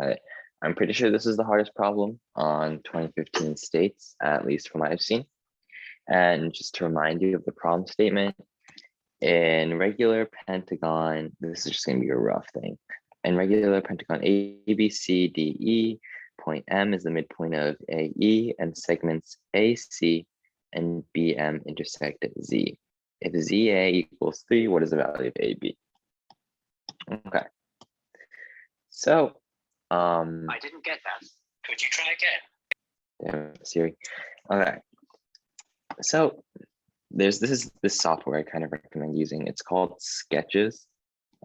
at it. I'm pretty sure this is the hardest problem on 2015 states, at least from what I've seen. And just to remind you of the problem statement, in regular pentagon, this is just going to be a rough thing. In regular pentagon A, B, C, D, E, point M is the midpoint of AE, and segments AC and BM intersect at Z. If ZA equals 3, what is the value of AB? Okay. So, I didn't get that. Could you try again? Damn, Siri. Okay. So this software I kind of recommend using. It's called Sketches.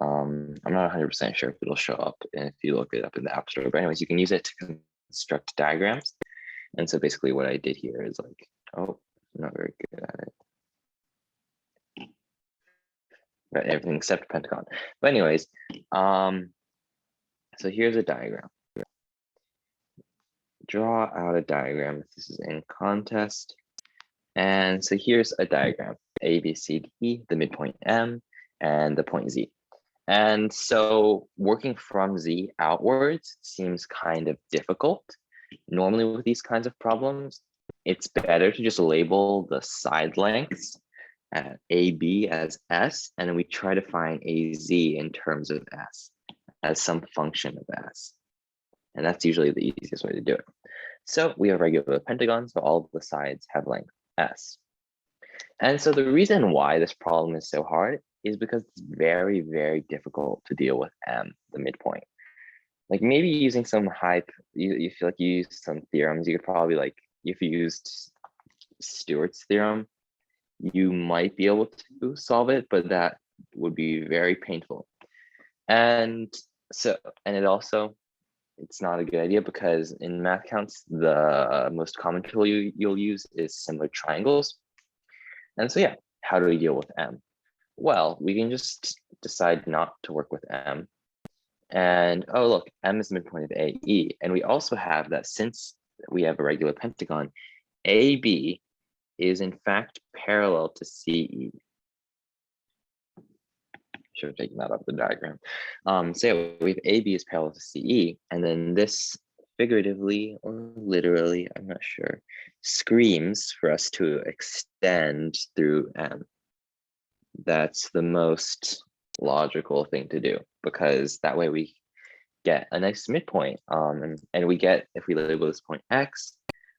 I'm not 100% sure if it'll show up if you look it up in the App Store, but anyways, you can use it to construct diagrams. And so basically what I did here is like, oh, I'm not very good at it. But everything except Pentagon. But anyways, so here's a diagram. Draw out a diagram. This is in contest. And so here's a diagram, A, B, C, D, the midpoint M, and the point Z. And so working from Z outwards seems kind of difficult. Normally with these kinds of problems, it's better to just label the side lengths at AB as S, and then we try to find AZ in terms of S as some function of S. And that's usually the easiest way to do it. So we have regular pentagon, so all of the sides have length S. And so the reason why this problem is so hard is because it's very, very difficult to deal with M, the midpoint. Like maybe using some hype, you feel like you use some theorems, you could probably like, if you used Stewart's theorem, you might be able to solve it, but that would be very painful. And so, and it also, it's not a good idea because in MathCounts, the most common tool you'll use is similar triangles. And so yeah, how do we deal with M? Well, we can just decide not to work with M. And oh, look, M is the midpoint of AE. And we also have that since we have a regular pentagon, AB is in fact parallel to CE. Should have taken that off the diagram. So yeah, we have AB is parallel to CE, and then this figuratively or literally, I'm not sure, screams for us to extend through M. That's the most logical thing to do because that way we get a nice midpoint. And we get, if we label this point X,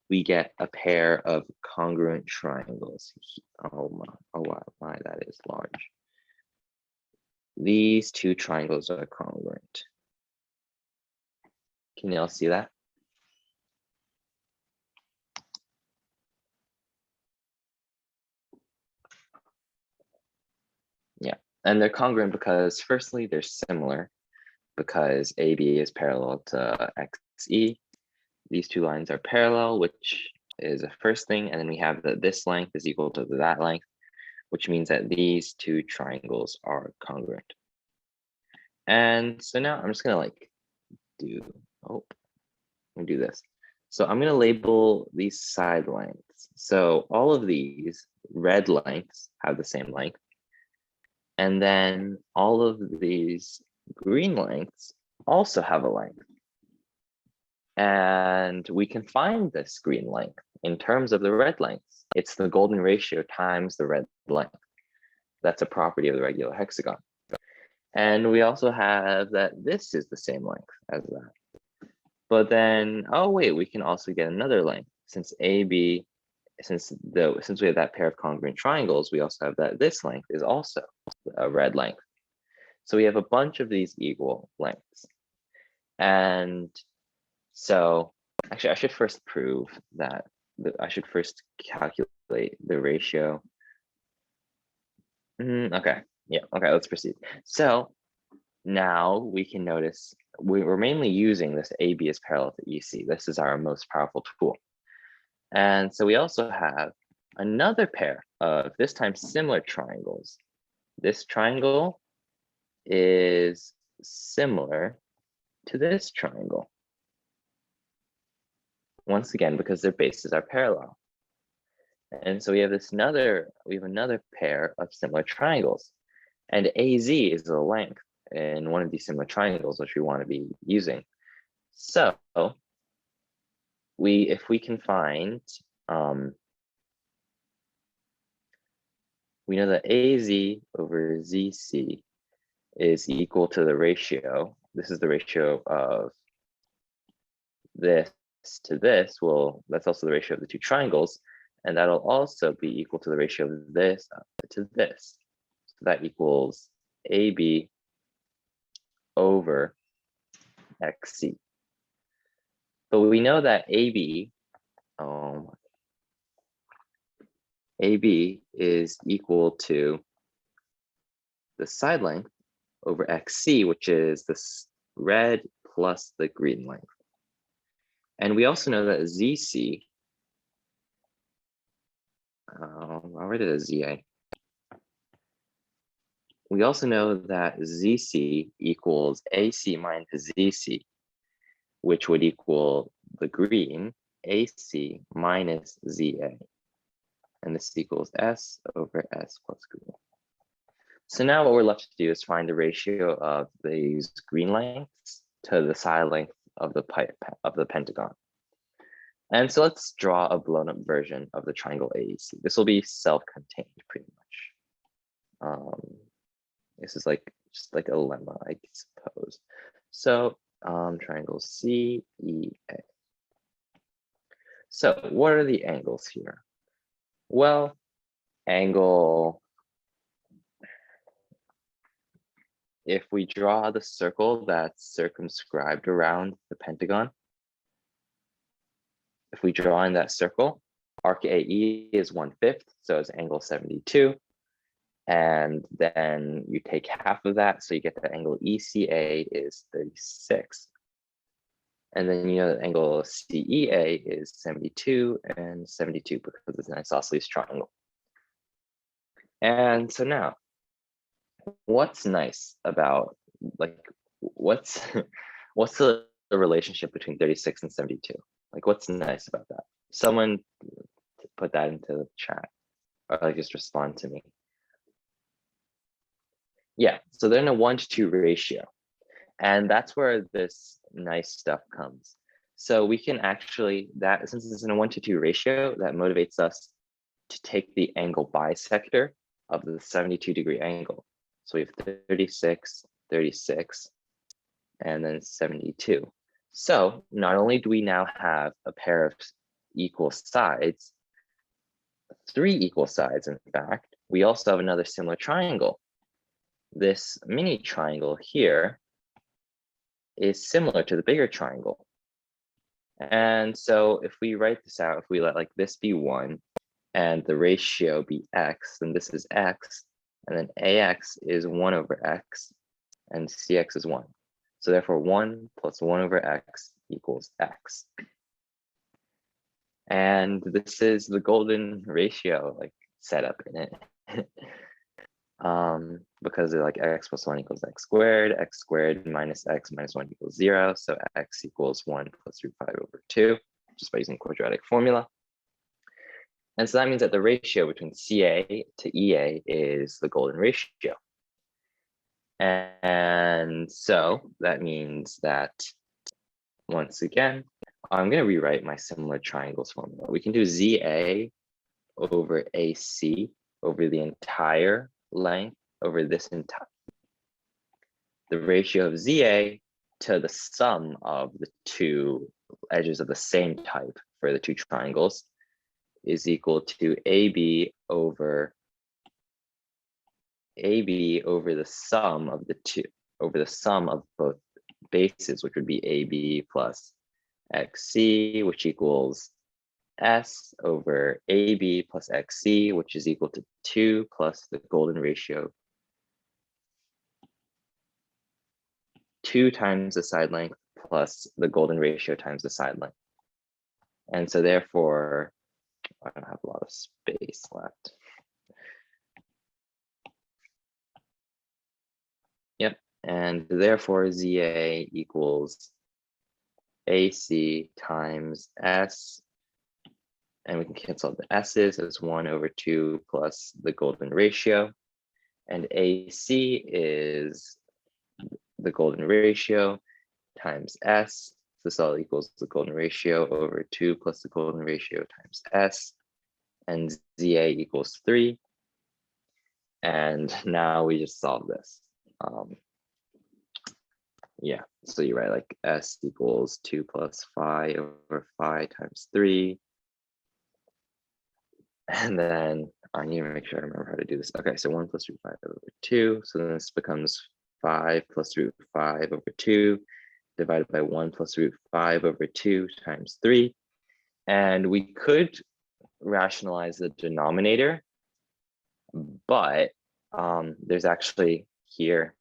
we get a pair of congruent triangles. Oh my, that is large. These two triangles are congruent. Can you all see that? Yeah, and they're congruent because firstly, they're similar because AB is parallel to XE. These two lines are parallel, which is a first thing. And then we have that this length is equal to that length, which means that these two triangles are congruent. And so now I'm just gonna like do, I'm gonna do this. So I'm gonna label these side lengths. So all of these red lengths have the same length. And then all of these green lengths also have a length. And we can find this green length in terms of the red lengths. It's the golden ratio times the red length. That's a property of the regular hexagon. And we also have that this is the same length as that. But then, oh wait, we can also get another length since AB, since we have that pair of congruent triangles, we also have that this length is also a red length. So we have a bunch of these equal lengths. And so actually I should first prove that, I should first calculate the ratio. Okay, yeah, okay, let's proceed. So now we can notice we're mainly using this AB is parallel to EC. This is our most powerful tool. And so we also have another pair of this time similar triangles. This triangle is similar to this triangle. Once again, because their bases are parallel. And so we have another pair of similar triangles. And AZ is the length in one of these similar triangles, which we want to be using. So if we can find, we know that AZ over ZC is equal to the ratio. This is the ratio of this to this. Well, that's also the ratio of the two triangles. And that'll also be equal to the ratio of this to this. So that equals AB over XC. But we know that AB is equal to the side length over XC, which is the red plus the green length. And we also know that ZC, I'll write it as ZA. We also know that ZC equals AC minus ZC, which would equal the green AC minus ZA. And this equals S over S plus green. So now what we're left to do is find the ratio of these green lengths to the side length of the pentagon. And so let's draw a blown up version of the triangle AEC. This will be self-contained pretty much. This is just like a lemma, I suppose. So triangle CEA. So what are the angles here? Well, if we draw the circle that's circumscribed around the pentagon, if we draw in that circle, arc AE is 1/5, so it's angle 72. And then you take half of that, so you get the angle ECA is 36. And then you know the angle CEA is 72 and 72 because it's an isosceles triangle. And so now, what's nice about, what's the relationship between 36 and 72? Like, what's nice about that? Someone put that into the chat, or just respond to me. Yeah, so they're in a 1-to-2 ratio. And that's where this nice stuff comes. So we can actually, since it's in a 1-to-2 ratio, that motivates us to take the angle bisector of the 72-degree angle. So we have 36, 36, and then 72. So not only do we now have a pair of equal sides, 3 equal sides, in fact, we also have another similar triangle. This mini triangle here is similar to the bigger triangle. And so if we write this out, if we let this be 1 and the ratio be x, then this is x, and then ax is 1 over x, and cx is 1. So therefore 1 plus 1 over x equals x. And this is the golden ratio setup in it. Because they're x plus 1 equals x squared minus x minus 1 equals 0. So x equals 1 plus root 5 over 2, just by using quadratic formula. And so that means that the ratio between CA to EA is the golden ratio. And so that means that, once again, I'm going to rewrite my similar triangles formula. We can do ZA over AC over the entire length over this entire. The ratio of ZA to the sum of the 2 edges of the same type for the 2 triangles is equal to AB over the sum of the 2, over the sum of both bases, which would be AB plus XC, which equals S over AB plus XC, which is equal to 2 plus the golden ratio, 2 times the side length plus the golden ratio times the side length. And so therefore, I don't have a lot of space left. Yep, and therefore ZA equals AC times S, and we can cancel out the S's as 1 over 2 plus the golden ratio, and AC is the golden ratio times S this all equals the golden ratio over 2 plus the golden ratio times S, and ZA equals 3. And now we just solve this. Yeah, so you write like S equals 2 plus phi over phi times 3. And then I need to make sure I remember how to do this. Okay, so 1 plus root 5 over 2. So then this becomes 5 plus root 5 over 2 divided by 1 plus root 5 over 2 times 3. And we could rationalize the denominator, but there's actually here,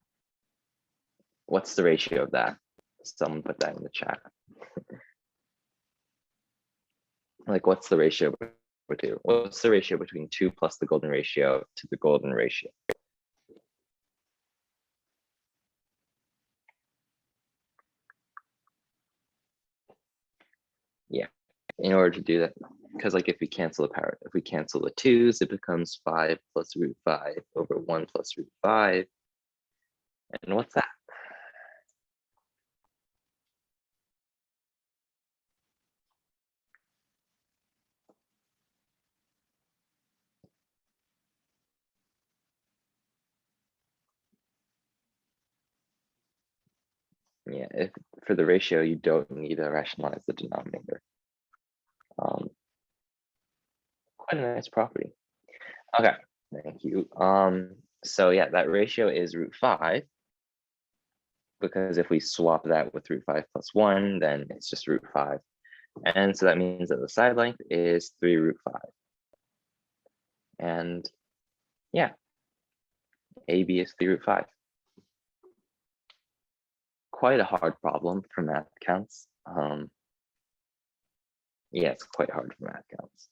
what's the ratio of that? Someone put that in the chat. Like, what's the ratio between 2? What's the ratio between 2 plus the golden ratio to the golden ratio? Yeah, in order to do that, because like if we cancel the power, if we cancel the 2's, it becomes 5 plus root 5 over 1 plus root 5. And what's that? Yeah, if for the ratio, you don't need to rationalize the denominator. Quite a nice property. Okay, thank you. So yeah, that ratio is root 5, because if we swap that with root 5 plus 1, then it's just root 5. And so that means that the side length is 3 root 5. And yeah, AB is 3 root 5. Quite a hard problem for math counts. Yeah, it's quite hard for math counts.